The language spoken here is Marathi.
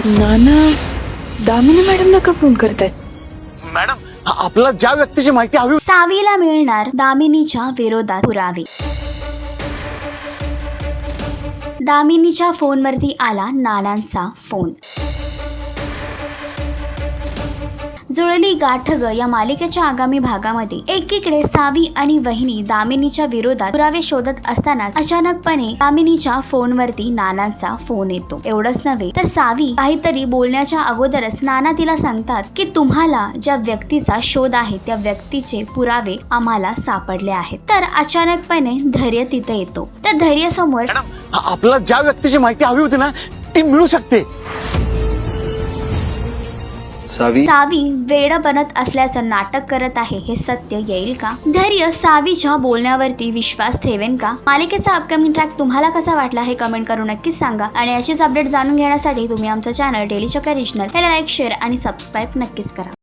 नाना दामिनी मॅडमला का फोन करतायत? मॅडम, आपल्याला ज्या व्यक्तीची माहिती हवी सावीला मिळणार दामिनीच्या विरोधात पुरावे. दामिनीच्या फोनवरती आला नानांचा फोन. जुळली गाठ ग या मालिकेच्या आगामी भागामध्ये एकीकडे सावी आणि वहिनी दामिनीच्या विरोधात पुरावे शोधत असताना अचानकपणे दामिनीच्या फोनवरती नानांचा फोन येतो. एवढंच नव्हे तर सावी काहीतरी बोलण्याच्या अगोदरच नाना तिला सांगतात की तुम्हाला ज्या व्यक्तीचा शोध आहे त्या व्यक्तीचे पुरावे आम्हाला सापडले आहेत. तर अचानकपणे धैर्य तिथे येतो. त्या धैर्यासमोर मॅडम, आपल्याला ज्या व्यक्तीची माहिती हवी होती ना ती मिळू शकते. सावी वेड बनत असल्याचं नाटक करत आहे. हे सत्य येईल का? धैर्य सावीच्या बोलण्यावरती विश्वास ठेवेन का? मालिकेचा अपकमिंग ट्रॅक तुम्हाला कसा वाटला हे कमेंट करून नक्कीच सांगा. आणि अशीच अपडेट जाणून घेण्यासाठी तुम्ही आमचं चॅनल डेली चक्कर रिजनल याला लाईक, शेअर आणि सबस्क्राईब नक्कीच करा.